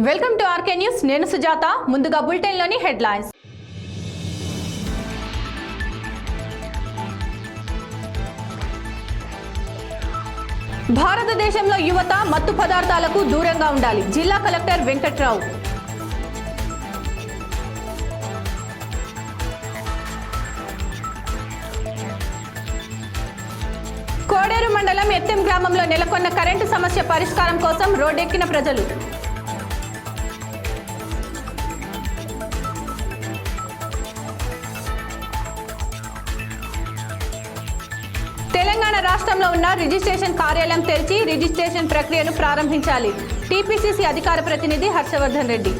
Welcome to RK news. నేను సుజాత. ముందుగా bulletin లోని హెడ్లైన్స్. భారతదేశంలో యువత మత్తు పదార్థాలకు దూరంగా ఉండాలి. జిల్లా కలెక్టర్ వెంకట్రావు. కోడేరు మండలం ఎత్తెం గ్రామంలో నెలకొన్న కరెంటు సమస్య పరిష్కారం కోసం రోడ్డెక్కిన ప్రజలు. తెలంగాణ రాష్ట్రంలో ఉన్న రిజిస్ట్రేషన్ కార్యాలయం తెరిచి రిజిస్ట్రేషన్ ప్రక్రియను ప్రారంభించాలి. టీపీసీసీ అధికార ప్రతినిధి హర్షవర్ధన్ రెడ్డి.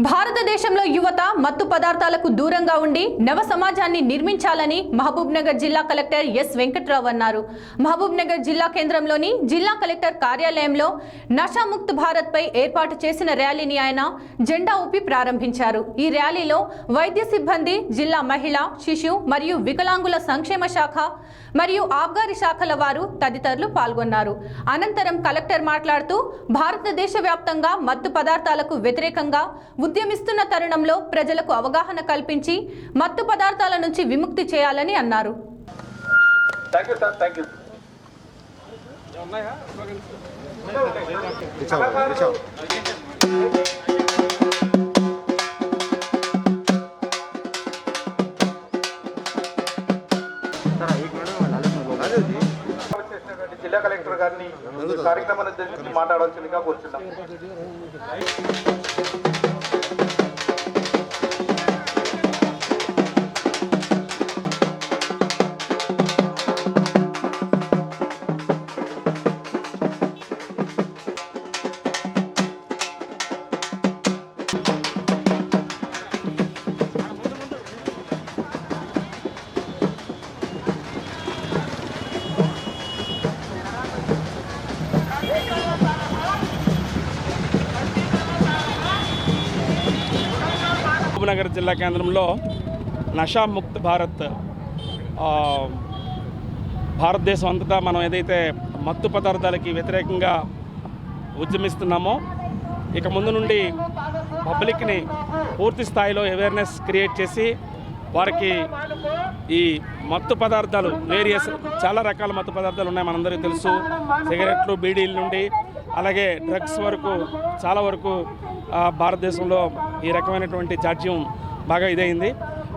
భారతదేశంలో యువత మత్తు పదార్థాలకు దూరంగా ఉండి నవ సమాజాన్ని నిర్మించాలని మహబూబ్ నగర్ జిల్లా కలెక్టర్ ఎస్ వెంకట్రావు అన్నారు. మహబూబ్ నగర్ జిల్లా కేంద్రంలోని జిల్లా కలెక్టర్ కార్యాలయంలో నషాముక్త్ భారత్ పై ఏర్పాటు చేసిన ర్యాలీని ఆయన జెండా ఊపి ప్రారంభించారు. ఈ ర్యాలీలో వైద్య సిబ్బంది, జిల్లా మహిళా, శిశు మరియు వికలాంగుల సంక్షేమ శాఖ మరియు ఆబ్గారి శాఖల వారు తదితరులు పాల్గొన్నారు. అనంతరం కలెక్టర్ మాట్లాడుతూ భారతదేశ వ్యాప్తంగా మత్తు పదార్థాలకు వ్యతిరేకంగా ఉద్యమిస్తున్న తరుణంలో ప్రజలకు అవగాహన కల్పించి మత్తు పదార్థాల నుంచి విముక్తి చేయాలని అన్నారు. జిల్లా కలెక్టర్ గారిని కార్యక్రమాన్ని మాట్లాడాల్సిందిగా కోరుతున్నాం. నగర్ జిల్లా కేంద్రంలో నషాముక్త్ భారత్ భారతదేశం అంతటా మనం ఏదైతే మత్తు పదార్థాలకి వ్యతిరేకంగా ఉద్యమిస్తున్నామో ఇక ముందు నుండి పబ్లిక్ని పూర్తి స్థాయిలో అవేర్నెస్ క్రియేట్ చేసి వారికి ఈ మత్తు పదార్థాలు చాలా రకాల మత్తు పదార్థాలు ఉన్నాయి, మనందరికీ తెలుసు. సిగరెట్లు, బీడీల నుండి అలాగే డ్రగ్స్ వరకు చాలా వరకు భారతదేశంలో ఈ రకమైనటువంటి జాడ్యం బాగా ఇదైంది.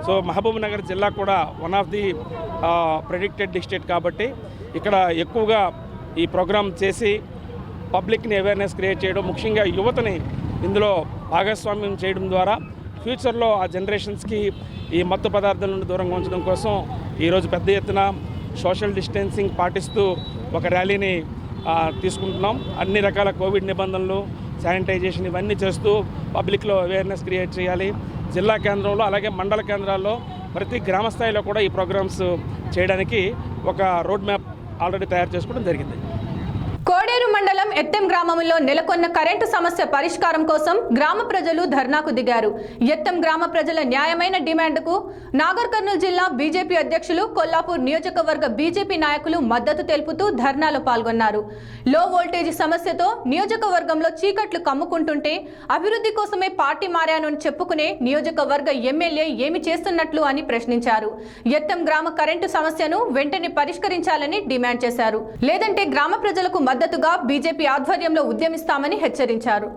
సో మహబూబ్ నగర్ జిల్లా కూడా one of the predicted district కాబట్టి ఇక్కడ ఎక్కువగా ఈ ప్రోగ్రామ్ చేసి పబ్లిక్ని అవేర్నెస్ క్రియేట్ చేయడం, ముఖ్యంగా యువతని ఇందులో భాగస్వామ్యం చేయడం ద్వారా ఫ్యూచర్లో ఆ జనరేషన్స్కి ఈ మత్తు పదార్థాల నుండి దూరంగా ఉంచడం కోసం ఈరోజు పెద్ద ఎత్తున సోషల్ డిస్టెన్సింగ్ పాటిస్తూ ఒక ర్యాలీని తీసుకుంటున్నాం. అన్ని రకాల కోవిడ్ నిబంధనలు, శానిటైజేషన్ ఇవన్నీ చేస్తూ పబ్లిక్లో అవేర్నెస్ క్రియేట్ చేయాలి. జిల్లా కేంద్రంలో అలాగే మండల కేంద్రాల్లో ప్రతి గ్రామ స్థాయిలో కూడా ఈ ప్రోగ్రామ్స్ చేయడానికి ఒక రోడ్ మ్యాప్ ఆల్రెడీ తయారు చేసుకోవడం జరిగింది. కోడేరు మండలం ఎత్తెం గ్రామంలో నెలకొన్న కరెంటు సమస్య పరిష్కారం కోసం గ్రామ ప్రజలు ధర్నాకు దిగారు. ఎత్తెం గ్రామ ప్రజల న్యాయమైన డిమాండ్కు నాగర్ కర్నూలు జిల్లా బీజేపీ అధ్యక్షులు, కొల్లాపూర్ నియోజకవర్గ బీజేపీ నాయకులు మద్దతు తెలుపుతూ ధర్నాలో పాల్గొన్నారు. లో వోల్టేజ్ సమస్యతో నియోజకవర్గంలో చీకట్లు కమ్ముకుంటుంటే అభివృద్ధి కోసమే పార్టీ మారాను అని చెప్పుకునే నియోజకవర్గ ఎమ్మెల్యే ఏమి చేస్తున్నట్లు అని ప్రశ్నించారు. ఎత్తెం గ్రామ కరెంటు సమస్యను వెంటనే పరిష్కరించాలని డిమాండ్ చేశారు. లేదంటే గ్రామ ప్రజలకు మద్దతుగా బీజేపీ ఆధ్వర్యంలో ఉద్యమిస్తామని హెచ్చరించారు.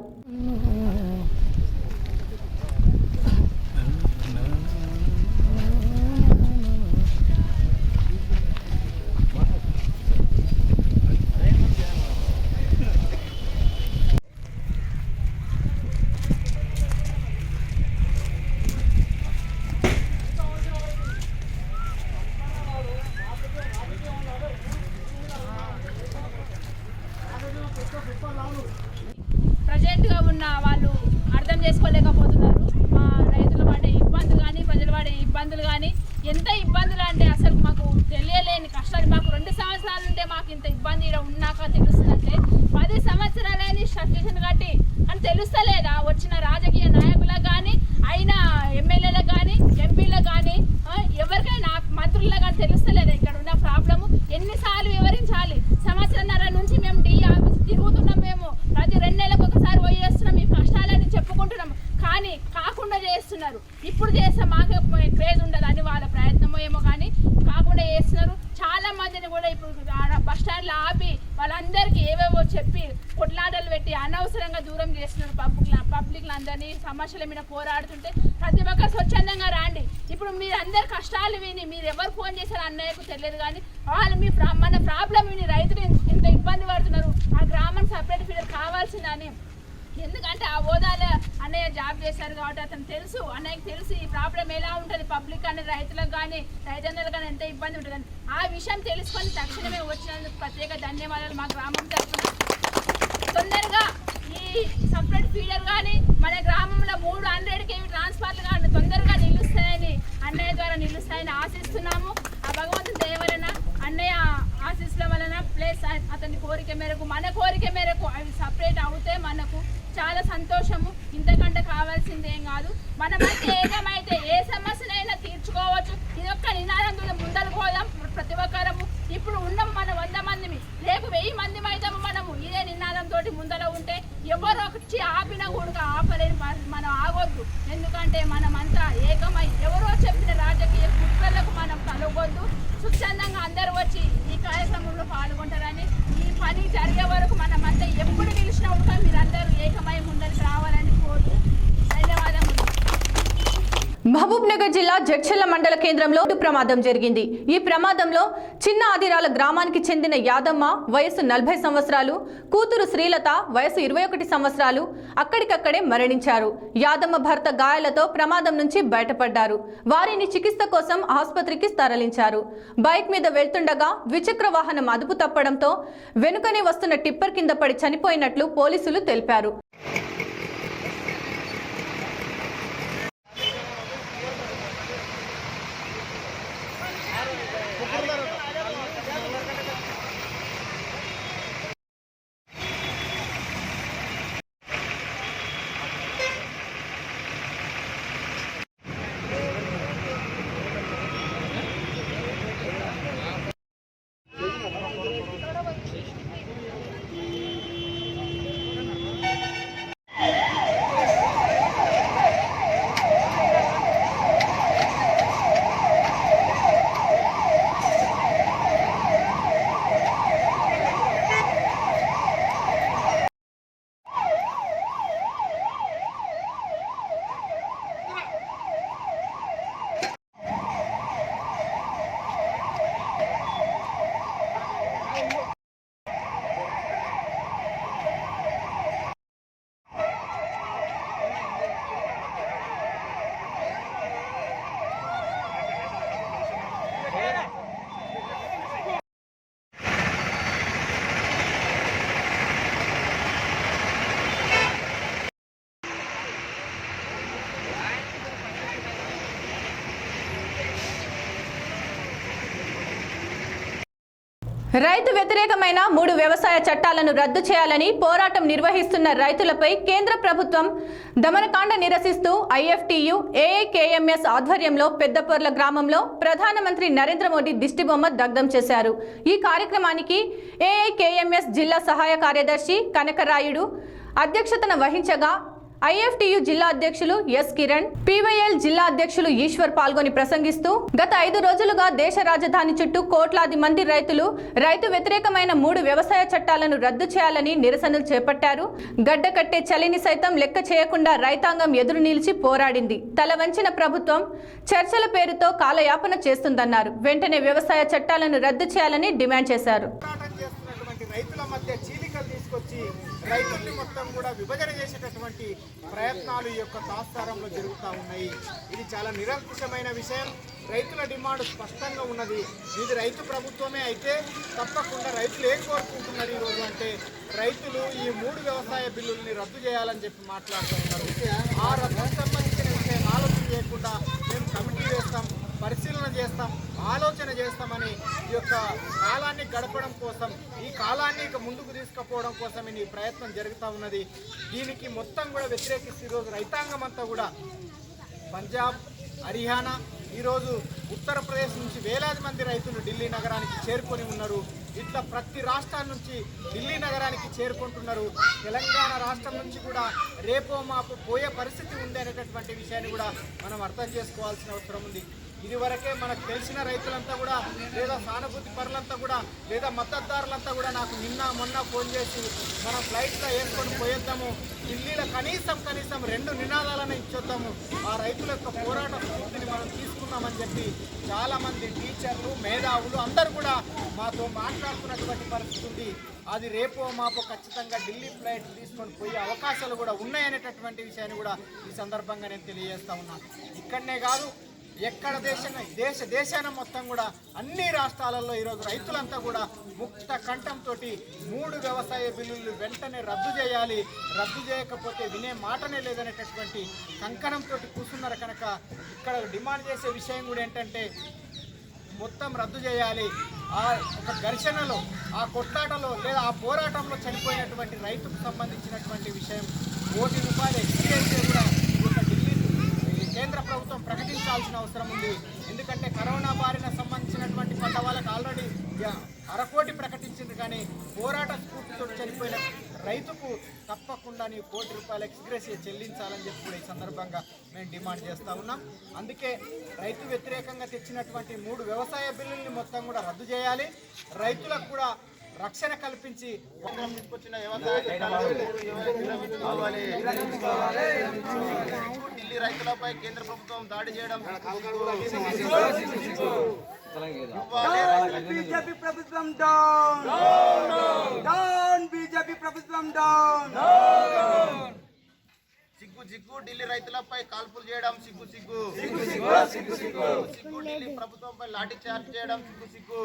ప్రజెంట్గా ఉన్న వాళ్ళు అర్థం చేసుకోలేకపోతున్నారు. మా రైతులు పడే ఇబ్బందులు కానీ, ప్రజలు పడే ఇబ్బందులు కానీ, ఎంత ఇబ్బందులు అంటే అసలు మాకు తెలియలేని కష్టాలు. మాకు 2 సంవత్సరాల నుండే మాకు ఇంత ఇబ్బంది ఉన్నాక తెలుస్తుందంటే 10 సంవత్సరాలని స్టేషన్ కట్టి అని తెలుస్తలేదా? వచ్చిన రాజకీయ నాయకులకు కానీ, అయిన ఎమ్మెల్యేలకు కానీ, ఎంపీలకు కానీ, ఎవరికైనా మంత్రులకు కానీ తెలుస్తలేదా ఇక్కడ ఉన్న ప్రాబ్లము? ఎన్నిసార్లు వివరించాలి? సంవత్సరం ఇప్పుడు చేస్తే మాకే క్రేజ్ ఉండదు అని వాళ్ళ ప్రయత్నమో ఏమో కానీ కాకుండా చేస్తున్నారు. చాలా మందిని కూడా ఇప్పుడు బస్ స్టాండ్లో ఆపి వాళ్ళందరికీ ఏవేవో చెప్పి కొట్లాటలు పెట్టి అనవసరంగా దూరం చేస్తున్నారు పబ్లిక్ అందరినీ. సమస్యల మీద పోరాడుతుంటే ప్రతి ఒక్కరు స్వచ్ఛందంగా రాండి. ఇప్పుడు మీరు అందరు కష్టాలు విని మీరు ఎవరు ఫోన్ చేశారు అన్నయ్యకు తెలియదు కానీ వాళ్ళు మన ప్రాబ్లం విని రైతులు ఇంత ఇబ్బంది పడుతున్నారు. ఆ గ్రామానికి సపరేట్ ఫీడర్ కావాల్సిందని. ఎందుకంటే ఆ హోదాలో అన్నయ్య జాబ్ చేశారు కాబట్టి అతను తెలుసు, అన్నయ్యకి తెలుసు ఈ ప్రాబ్లం ఎలా ఉంటుంది పబ్లిక్ అని, రైతులకు కానీ రైతన్నలకు కానీ ఎంత ఇబ్బంది ఉంటుందని. ఆ విషయం తెలుసుకొని తక్షణమే వచ్చినందుకు ప్రత్యేక ధన్యవాదాలు మా గ్రామం తరఫున. తొందరగా ఈ సపరేట్ ఫీడర్ కానీ మన గ్రామంలో 300 kV ట్రాన్స్ఫార్మర్లు కానీ తొందరగా నిలుస్తాయని, అన్నయ్య ద్వారా నిలుస్తాయని ఆశిస్తున్నాము. ఆ భగవంతుని దయ వలన అన్నయ్య ఆశీస్సుల వలన ప్లస్ అతని కోరిక మేరకు మన కోరిక మేరకు అవి సపరేట్ అవుతే మనకు చాలా సంతోషము. ఇంతకంటే కావాల్సింది ఏం కాదు. మనమైతే ఏకమైతే ఏ సమస్యనైనా తీర్చుకోవచ్చు. ఇదొక్క నినాదంతో ముందరు పోదాం ప్రతి ఒక్కరము. ఇప్పుడు ఉన్నాం మన 100 మందిమి, రేపు 1000 మంది అవుతాము మనము. ఇదే నినాదంతో ముందర ఉంటే ఎవరు వచ్చి ఆపినా కూడా ఆపలేని మనం ఆగొద్దు. ఎందుకంటే మనమంతా ఏకమై ఎవరో చెప్పిన రాజకీయ కుట్రలకు మనం కలగొద్దు. స్వచ్ఛందంగా అందరూ వచ్చి ఈ కార్యక్రమంలో పాల్గొంటారని, ఈ పని జరిగే వరకు మనమంతా ఎప్పుడు పిలిచినా కూడా మీరందరూ ఏకమై ముందరికి రావాలని కోరుతూ ధన్యవాదములు. మహబూబ్ నగర్ జిల్లా జడ్చర్ల మండల కేంద్రంలో ప్రమాదం జరిగింది. ఈ ప్రమాదంలో చిన్న ఆదిరాల గ్రామానికి చెందిన యాదమ్మ వయసు 40 సంవత్సరాలు, కూతురు శ్రీలత వయసు 21 సంవత్సరాలు అక్కడికక్కడే మరణించారు. యాదమ్మ భర్త గాయాలతో ప్రమాదం నుంచి బయటపడ్డారు. వారిని చికిత్స కోసం ఆసుపత్రికి తరలించారు. బైక్ మీద వెళ్తుండగా ద్విచక్ర వాహనం అదుపు తప్పడంతో వెనుకనే వస్తున్న టిప్పర్ కింద పడి చనిపోయినట్లు పోలీసులు తెలిపారు. రైతు వ్యతిరేకమైన 3 వ్యవసాయ చట్టాలను రద్దు చేయాలని పోరాటం నిర్వహిస్తున్న రైతులపై కేంద్ర ప్రభుత్వం దమనకాండ నిరసిస్తూ ఐఎఫ్టియు ఏఐకేఎంఎస్ ఆధ్వర్యంలో పెద్దపర్ల గ్రామంలో ప్రధానమంత్రి నరేంద్ర మోడీ దిష్టిబొమ్మ దగ్ధం చేశారు. ఈ కార్యక్రమానికి ఏఐకేఎంఎస్ జిల్లా సహాయ కార్యదర్శి కనకరాయుడు అధ్యక్షతన వహించగా ఐఎఫ్టియు జిల్లా అధ్యక్షులు ఎస్ కిరణ్, పీవైఎల్ జిల్లా అధ్యక్షులు ఈశ్వర్ పాల్గొని ప్రసంగిస్తూ గత 5 రోజులుగా దేశ రాజధాని చుట్టూ కోట్లాది మంది రైతులు రైతు వ్యతిరేకమైన 3 వ్యవసాయ చట్టాలను రద్దు చేయాలని నిరసనలు చేపట్టారు. గడ్డ కట్టే చలిని సైతం లెక్క చేయకుండా రైతాంగం ఎదురు నిలిచి పోరాడింది. తల వంచిన ప్రభుత్వం చర్చల పేరుతో కాలయాపన చేస్తుందన్నారు. వెంటనే వ్యవసాయ చట్టాలను రద్దు చేయాలని డిమాండ్ చేశారు. రైతుల మధ్య చీలికలు తీసుకొచ్చి రైతుల్ని మొత్తం కూడా విభజన చేసేటటువంటి ప్రయత్నాలు ఈ యొక్క తాత్సారంలో జరుగుతూ ఉన్నాయి. ఇది చాలా నిరంకుశమైన విషయం. రైతుల డిమాండ్ స్పష్టంగా ఉన్నది. ఇది రైతు ప్రభుత్వమే అయితే తప్పకుండా రైతులు ఏం కోరుకుంటున్నారు ఈరోజు అంటే రైతులు ఈ 3 వ్యవసాయ బిల్లుల్ని రద్దు చేయాలని చెప్పి మాట్లాడుతూ ఉన్నారు. ఆ రద్దుకు సంబంధించిన విషయం ఆలోచన చేయకుండా మేము కమిటీ వేస్తాం, పరిశీలన చేస్తాం, ఆలోచన చేస్తామని ఈ యొక్క కాలాన్ని గడపడం కోసం, ఈ కాలాన్ని ఇక ముందుకు తీసుకుపోవడం కోసం ఈ ప్రయత్నం జరుగుతూ ఉన్నది. దీనికి మొత్తం కూడా వ్యతిరేకిస్తూ ఈరోజు రైతాంగం అంతా కూడా పంజాబ్, హర్యానా, ఈరోజు ఉత్తరప్రదేశ్ నుంచి వేలాది మంది రైతులు ఢిల్లీ నగరానికి చేరుకొని ఉన్నారు. ఇట్లా ప్రతి రాష్ట్రాల నుంచి ఢిల్లీ నగరానికి చేరుకుంటున్నారు. తెలంగాణ రాష్ట్రం నుంచి కూడా రేపో మాపు పోయే పరిస్థితి ఉంది అనేటటువంటి విషయాన్ని కూడా మనం అర్థం చేసుకోవాల్సిన అవసరం ఉంది. ఇదివరకే మనకు తెలిసిన రైతులంతా కూడా లేదా సానుభూతి పరులంతా కూడా లేదా మద్దతుదారులంతా కూడా నాకు నిన్న మొన్న ఫోన్ చేసి మనం ఫ్లైట్లో వేసుకొని పోయేద్దాము, ఢిల్లీలో కనీసం 2 నినాదాలను ఇచ్చొద్దాము, ఆ రైతుల యొక్క పోరాట స్ఫూర్తిని మనం తీసుకున్నామని చెప్పి చాలామంది టీచర్లు మేధావులు అందరూ కూడా మాతో మాట్లాడుతున్నటువంటి పరిస్థితి ఉంది. అది రేపో మాపో ఖచ్చితంగా ఢిల్లీ ఫ్లైట్ తీసుకొని పోయే అవకాశాలు కూడా ఉన్నాయనేటటువంటి విషయాన్ని కూడా ఈ సందర్భంగా నేను తెలియజేస్తా ఉన్నాను. ఇక్కడనే కాదు, ఎక్కడ దేశాన మొత్తం కూడా అన్ని రాష్ట్రాలలో ఈరోజు రైతులంతా కూడా ముక్త కంఠంతో 3 వ్యవసాయ బిల్లులు వెంటనే రద్దు చేయాలి, రద్దు చేయకపోతే వినే మాటనే లేదనేటటువంటి కంకణంతో కూర్చున్నారు. కనుక ఇక్కడ డిమాండ్ చేసే విషయం కూడా ఏంటంటే మొత్తం రద్దు చేయాలి. ఆ ఒక ఘర్షణలో, ఆ కొట్లాటలో లేదా ఆ పోరాటంలో చనిపోయినటువంటి రైతుకు సంబంధించినటువంటి విషయం ₹1,00,00,000 ఎక్స్గ్రేషియా కూడా కేంద్ర ప్రభుత్వం ప్రకటించాల్సిన అవసరం ఉంది. ఎందుకంటే కరోనా బారిన సంబంధించినటువంటి పడ్డ వాళ్ళకి ఆల్రెడీ ₹1,00,00,000 ప్రకటించింది, కానీ పోరాట స్ఫూర్తితో చనిపోయిన రైతుకు తప్పకుండా ₹1,00,00,000 ఎక్స్గ్రేషియా చెల్లించాలని చెప్పి కూడా ఈ సందర్భంగా మేము డిమాండ్ చేస్తూ ఉన్నాం. అందుకే రైతు వ్యతిరేకంగా తెచ్చినటువంటి 3 వ్యవసాయ బిల్లుల్ని మొత్తం కూడా రద్దు చేయాలి, రైతులకు కూడా రక్షణ కల్పించి తీసుకొచ్చిన ఢిల్లీ రైతులపై కేంద్ర ప్రభుత్వం దాడి చేయడం బీజేపీ ప్రభుత్వం డౌన్ డౌన్, బీజేపీ ప్రభుత్వం డౌన్. సిగ్గు ఢిల్లీ రైతులపై కాల్పులు చేయడం సిగ్గు ఢిల్లీ ప్రభుత్వంపై లాఠీ చార్జ్ చేయడం సిగ్గు.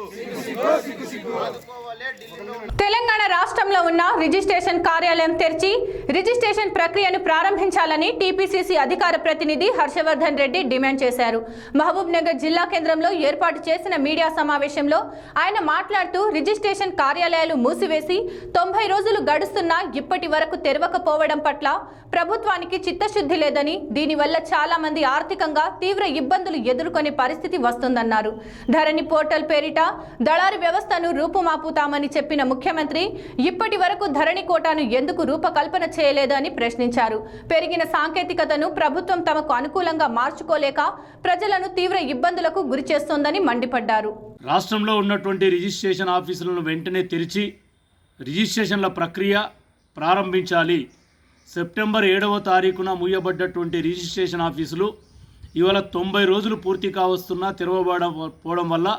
ఆదుకోవాలి ఢిల్లీలో. తెలంగాణ రాష్ట్రంలో ఉన్న రిజిస్ట్రేషన్ కార్యాలయం తెరిచి రిజిస్ట్రేషన్ ప్రక్రియను ప్రారంభించాలని టీపీసీసీ అధికార ప్రతినిధి హర్షవర్ధన్ రెడ్డి డిమాండ్ చేశారు. మహబూబ్ నగర్ జిల్లా కేంద్రంలో ఏర్పాటు చేసిన మీడియా సమావేశంలో ఆయన మాట్లాడుతూ రిజిస్ట్రేషన్ కార్యాలయాలు మూసివేసి 90 రోజులు గడుస్తున్నా ఇప్పటి వరకు తెరవకపోవడం పట్ల ప్రభుత్వానికి చిత్తశుద్ధి లేదని, దీనివల్ల చాలా మంది ఆర్థికంగా తీవ్ర ఇబ్బందులు ఎదుర్కొనే పరిస్థితి వస్తుందన్నారు. ధరణి పోర్టల్ పేరిట దళారీ వ్యవస్థను రూపుమాపుతామని చెప్పిన ముఖ్యమంత్రి ఇప్పటి వరకు ధరణి కోటాను ఎందుకు రూపకల్పన చేయలేదని ప్రశ్నించారు. పెరిగిన సాంకేతికతను ప్రభుత్వం తమకు అనుకూలంగా మార్చుకోలేక ప్రజలను తీవ్ర ఇబ్బందులకు గురి చేస్తోందని మండిపడ్డారు. రాష్ట్రంలో ఉన్నటువంటి రిజిస్ట్రేషన్ ఆఫీసులను వెంటనే తెరిచి రిజిస్ట్రేషన్ల ప్రక్రియ ప్రారంభించాలి. సెప్టెంబర్ 7వ తారీఖున మూయబడ్డటువంటి రిజిస్ట్రేషన్ ఆఫీసులు ఇవాళ 90 రోజులు పూర్తి కావస్తున్నా తెరవబడకపోవడం వల్ల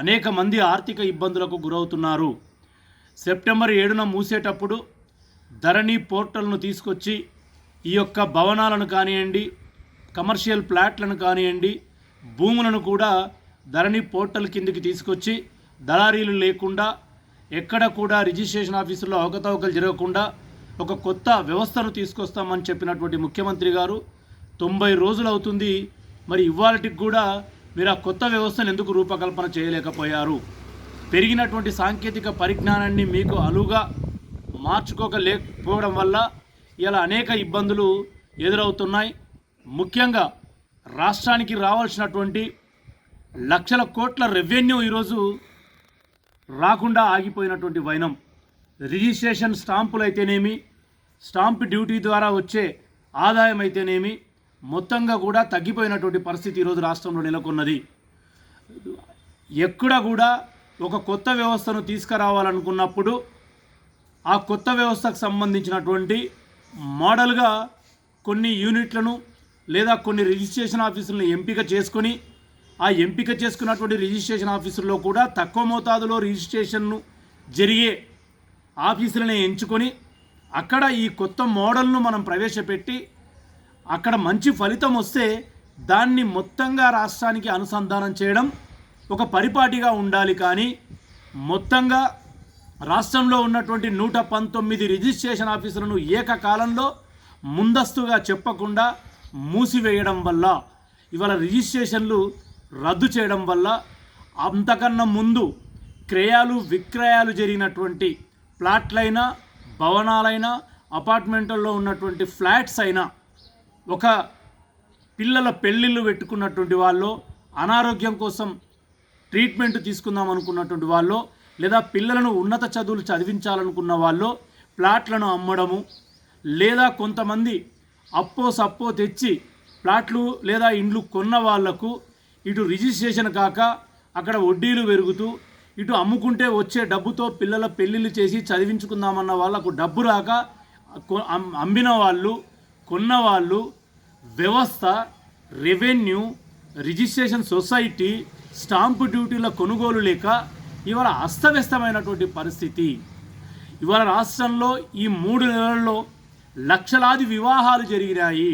అనేక మంది ఆర్థిక ఇబ్బందులకు గురవుతున్నారు. సెప్టెంబర్ 7న మూసేటప్పుడు ధరణి పోర్టల్ను తీసుకొచ్చి ఈ యొక్క భవనాలను కానివ్వండి, కమర్షియల్ ప్లాట్లను కానివ్వండి, భూములను కూడా ధరణి పోర్టల్ కిందికి తీసుకొచ్చి దళారీలు లేకుండా ఎక్కడ కూడా రిజిస్ట్రేషన్ ఆఫీసుల్లో అవకతవకలు జరగకుండా ఒక కొత్త వ్యవస్థను తీసుకొస్తామని చెప్పినటువంటి ముఖ్యమంత్రి గారు 90 రోజులు అవుతుంది, మరి ఇవాళటికి కూడా మీరు ఆ కొత్త వ్యవస్థను ఎందుకు రూపకల్పన చేయలేకపోయారు? పెరిగినటువంటి సాంకేతిక పరిజ్ఞానాన్ని మీకు అనువుగా మార్చుకోలేకపోవడం వల్ల ఇలా అనేక ఇబ్బందులు ఎదురవుతున్నాయి. ముఖ్యంగా రాష్ట్రానికి రావాల్సినటువంటి లక్షల కోట్ల రెవెన్యూ ఈరోజు రాకుండా ఆగిపోయినటువంటి వైనం. రిజిస్ట్రేషన్ స్టాంపులు అయితేనేమి, స్టాంప్ డ్యూటీ ద్వారా వచ్చే ఆదాయం అయితేనేమి మొత్తంగా కూడా తగ్గిపోయినటువంటి పరిస్థితి ఈరోజు రాష్ట్రంలో నెలకొన్నది. ఎక్కడ కూడా ఒక కొత్త వ్యవస్థను తీసుకురావాలనుకున్నప్పుడు ఆ కొత్త వ్యవస్థకు సంబంధించినటువంటి మోడల్గా కొన్ని యూనిట్లను లేదా కొన్ని రిజిస్ట్రేషన్ ఆఫీసులను ఎంపిక చేసుకొని ఆ ఎంపిక చేసుకున్నటువంటి రిజిస్ట్రేషన్ ఆఫీసుల్లో కూడా తక్కువ మోతాదులో రిజిస్ట్రేషన్ను జరిగే ఆఫీసులను ఎంచుకొని అక్కడ ఈ కొత్త మోడల్ను మనం ప్రవేశపెట్టి అక్కడ మంచి ఫలితం వస్తే దాన్ని మొత్తంగా రాష్ట్రానికి అనుసంధానం చేయడం ఒక పరిపాటిగా ఉండాలి. కానీ మొత్తంగా రాష్ట్రంలో ఉన్నటువంటి 119 రిజిస్ట్రేషన్ ఆఫీసులను ఏకకాలంలో ముందస్తుగా చెప్పకుండా మూసివేయడం వల్ల, ఇవాళ రిజిస్ట్రేషన్లు రద్దు చేయడం వల్ల అంతకన్నా ముందు క్రయాలు విక్రయాలు జరిగినటువంటి ప్లాట్లైనా, భవనాలైనా, అపార్ట్మెంట్లలో ఉన్నటువంటి ఫ్లాట్స్ అయినా, ఒక పిల్లల పెళ్ళిళ్ళు పెట్టుకున్నటువంటి వాళ్ళు, అనారోగ్యం కోసం ట్రీట్మెంట్ తీసుకుందాం అనుకున్నటువంటి వాళ్ళు లేదా పిల్లలను ఉన్నత చదువులు చదివించాలనుకున్న వాళ్ళు ప్లాట్లను అమ్మడము, లేదా కొంతమంది అప్పో సప్పో తెచ్చి ప్లాట్లు లేదా ఇండ్లు కొన్న వాళ్లకు ఇటు రిజిస్ట్రేషన్ కాక అక్కడ వడ్డీలు పెరుగుతూ ఇటు అమ్ముకుంటే వచ్చే డబ్బుతో పిల్లల పెళ్ళిళ్ళు చేసి చదివించుకుందామన్న వాళ్ళకు డబ్బు రాక అమ్మిన వాళ్ళు, కొన్నవాళ్ళు, వ్యవస్థ, రెవెన్యూ, రిజిస్ట్రేషన్ సొసైటీ, స్టాంపు డ్యూటీల కొనుగోలు లేక ఇవాళ అస్తవ్యస్తమైనటువంటి పరిస్థితి. ఇవాళ రాష్ట్రంలో ఈ 3 నెలల్లో లక్షలాది వివాహాలు జరిగినాయి.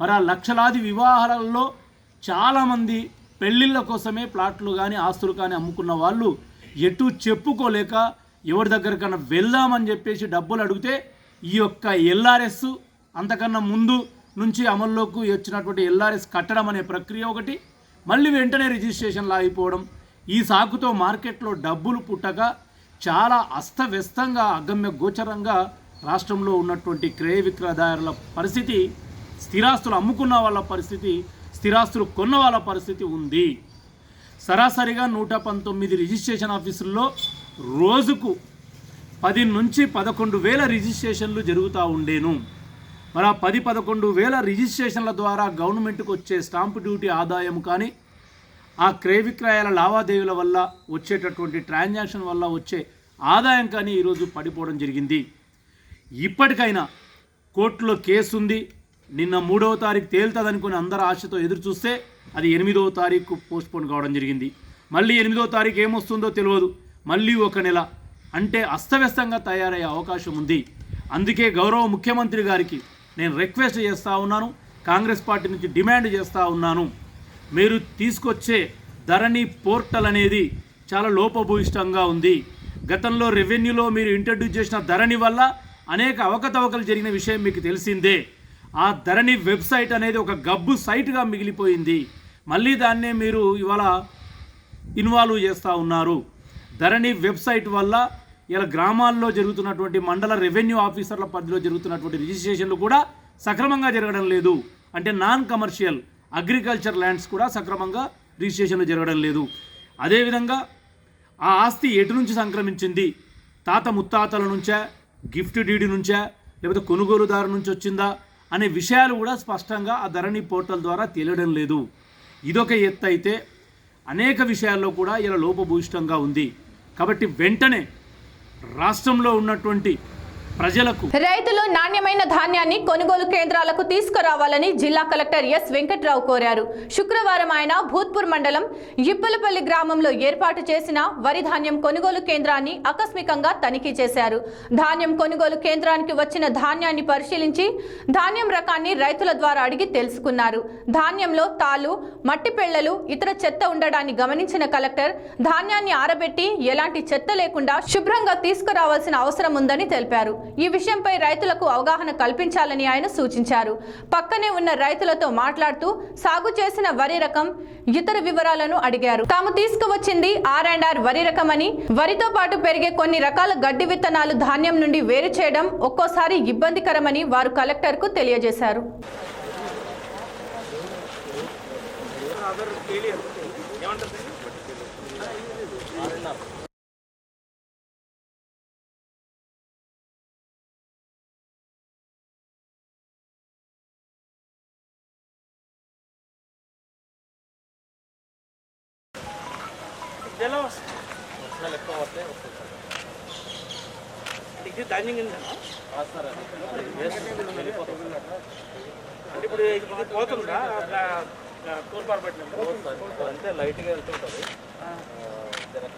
మరి ఆ లక్షలాది వివాహాలలో చాలామంది పెళ్ళిళ్ళ కోసమే ప్లాట్లు కానీ ఆస్తులు కానీ అమ్ముకున్న వాళ్ళు ఎటు చెప్పుకోలేక ఎవరి దగ్గరకన్నా వెళ్దామని చెప్పేసి డబ్బులు అడిగితే ఈ యొక్క ఎల్ఆర్ఎస్ అంతకన్నా ముందు నుంచి అమల్లోకి వచ్చినటువంటి ఎల్ఆర్ఎస్ కట్టడం అనే ప్రక్రియ ఒకటి, మళ్ళీ వెంటనే రిజిస్ట్రేషన్లు ఆగిపోవడం, ఈ సాకుతో మార్కెట్లో డబ్బులు పుట్టక చాలా అస్తవ్యస్తంగా అగమ్య గోచరంగా రాష్ట్రంలో ఉన్నటువంటి క్రయ విక్రయదారుల పరిస్థితి, స్థిరాస్తులు అమ్ముకున్న వాళ్ళ పరిస్థితి, స్థిరాస్తులు కొన్న వాళ్ళ పరిస్థితి ఉంది. సరాసరిగా 119 రిజిస్ట్రేషన్ ఆఫీసుల్లో రోజుకు 10 నుంచి 11 వేల రిజిస్ట్రేషన్లు జరుగుతూ ఉండేను. మరి ఆ 10-11 వేల రిజిస్ట్రేషన్ల ద్వారా గవర్నమెంట్కి వచ్చే స్టాంపు డ్యూటీ ఆదాయం కానీ, ఆ క్రయ విక్రయాల లావాదేవీల వల్ల వచ్చేటటువంటి ట్రాన్సాక్షన్ వల్ల వచ్చే ఆదాయం కానీ ఈరోజు పడిపోవడం జరిగింది. ఇప్పటికైనా కోర్టులో కేసు ఉంది, నిన్న 3వ తారీఖు తేలుతుందనుకుని అందరూ ఆశతో ఎదురు చూస్తే అది 8వ తారీఖు పోస్ట్పోన్ కావడం జరిగింది. మళ్ళీ 8వ తారీఖు ఏమొస్తుందో తెలియదు, మళ్ళీ 1 నెల అంటే అస్తవ్యస్తంగా తయారయ్యే అవకాశం ఉంది. అందుకే గౌరవ ముఖ్యమంత్రి గారికి నేను రిక్వెస్ట్ చేస్తూ ఉన్నాను, కాంగ్రెస్ పార్టీ నుంచి డిమాండ్ చేస్తూ ఉన్నాను, మీరు తీసుకొచ్చే ధరణి పోర్టల్ అనేది చాలా లోపభూయిష్టంగా ఉంది. గతంలో రెవెన్యూలో మీరు ఇంట్రడ్యూస్ చేసిన ధరణి వల్ల అనేక అవకతవకలు జరిగిన విషయం మీకు తెలిసిందే. ఆ ధరణి వెబ్సైట్ అనేది ఒక గబ్బు సైట్గా మిగిలిపోయింది. మళ్ళీ దాన్నే మీరు ఇవాళ ఇన్వాల్వ్ చేస్తూ ఉన్నారు. ధరణి వెబ్సైట్ వల్ల ఇలా గ్రామాల్లో జరుగుతున్నటువంటి మండల రెవెన్యూ ఆఫీసర్ల పరిధిలో జరుగుతున్నటువంటి రిజిస్ట్రేషన్లు కూడా సక్రమంగా జరగడం లేదు. అంటే నాన్ కమర్షియల్ అగ్రికల్చర్ ల్యాండ్స్ కూడా సక్రమంగా రిజిస్ట్రేషన్లు జరగడం లేదు. అదేవిధంగా ఆ ఆస్తి ఎటు నుంచి సంక్రమించింది, తాత ముత్తాతల నుంచా, గిఫ్ట్ డీడీ నుంచా, లేకపోతే కొనుగోలుదారు నుంచి వచ్చిందా అనే విషయాలు కూడా స్పష్టంగా ఆ ధరణి పోర్టల్ ద్వారా తెలియడం లేదు. ఇదొక ఎత్తు అయితే అనేక విషయాల్లో కూడా ఇలా లోపభూయిష్టంగా ఉంది. కాబట్టి వెంటనే రాష్ట్రంలో ఉన్నటువంటి ప్రజలకు రైతులు నాణ్యమైన ధాన్యాన్ని కొనుగోలు కేంద్రాలకు తీసుకురావాలని జిల్లా కలెక్టర్ ఎస్ వెంకట్రావు కోరారు. శుక్రవారం ఆయన భూత్పూర్ మండలం ఇప్పలపల్లి గ్రామంలో ఏర్పాటు చేసిన వరి ధాన్యం కొనుగోలు కేంద్రాన్ని ఆకస్మికంగా తనిఖీ చేశారు. ధాన్యం కొనుగోలు కేంద్రానికి వచ్చిన ధాన్యాన్ని పరిశీలించి ధాన్యం రకాన్ని రైతుల ద్వారా అడిగి తెలుసుకున్నారు. ధాన్యంలో తాలు, మట్టి పెళ్లలు, ఇతర చెత్త ఉండడాన్ని గమనించిన కలెక్టర్ ధాన్యాన్ని ఆరబెట్టి ఎలాంటి చెత్త లేకుండా శుభ్రంగా తీసుకురావాల్సిన అవసరం ఉందని తెలిపారు. ఈ విషయంపై రైతులకు అవగాహన కల్పించాలని ఆయన సూచించారు. పక్కనే ఉన్న రైతులతో మాట్లాడుతూ సాగు చేసిన వరి రకం, ఇతర వివరాలను అడిగారు. తాము తీసుకువచ్చింది R&R వరి రకం అని, వరితో పాటు పెరిగే కొన్ని రకాల గడ్డి విత్తనాలు ధాన్యం నుండి వేరు చేయడం ఒక్కోసారి ఇబ్బందికరమని వారు కలెక్టర్కు తెలియజేశారు. ఇది ధాన్యం కింద అంటే ఇప్పుడు ఇది పోతుందా తూర్పారు పెట్టిన అంటే లైట్గా వెళ్తుంటుంది,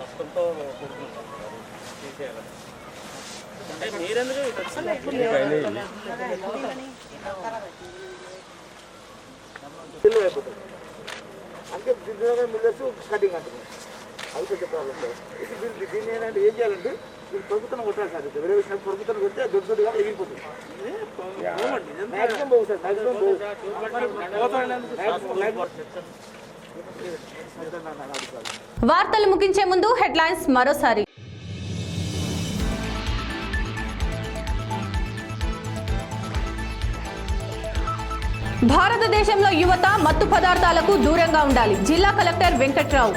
కష్టంతో కూడుకుంటాం తీసేయాలి. అంటే మీరెందుకు అంటే మిల్లర్స్ కటింగ్ అంటుంది, అది పెద్ద ప్రాబ్లం. దీన్ని ఏంటంటే ఏం చేయాలంటే ఇది ప్రభుత్వం కొట్టాలి సార్, వేరే విషయం ప్రభుత్వం కొడితే దొడ్డు దొడ్డుగా ఎగిరిపోతుంది. మ్యాక్సిమం పోవు సార్, మ్యాక్సిమం పోవు. వార్తలు ముగించే ముందు హెడ్లైన్స్ మరోసారి. భారతదేశంలో యువత మత్తు పదార్థాలకు దూరంగా ఉండాలి, జిల్లా కలెక్టర్ వెంకట్రావు.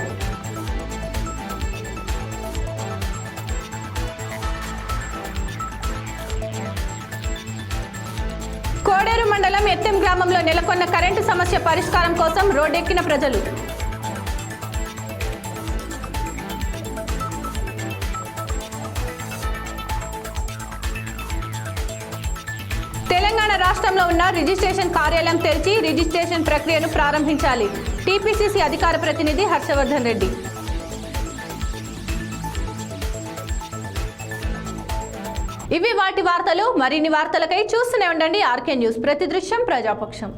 కోడేరు మండలం ఎత్తెం గ్రామంలో నెలకొన్న కరెంటు సమస్య పరిష్కారం కోసం రోడ్డెక్కిన ప్రజలు. తెలంగాణ రాష్ట్రంలో ఉన్న రిజిస్ట్రేషన్ కార్యాలయం తెరిచి రిజిస్ట్రేషన్ ప్రక్రియను ప్రారంభించాలి. టీపీసీసీ అధికార ప్రతినిధి హర్షవర్ధన్ రెడ్డి. ఇవి వాటి వార్తలు. మరిన్ని వార్తలకై చూస్తూనే ఉండండి ఆర్కే న్యూస్. ప్రతి దృశ్యం ప్రజాపక్షం.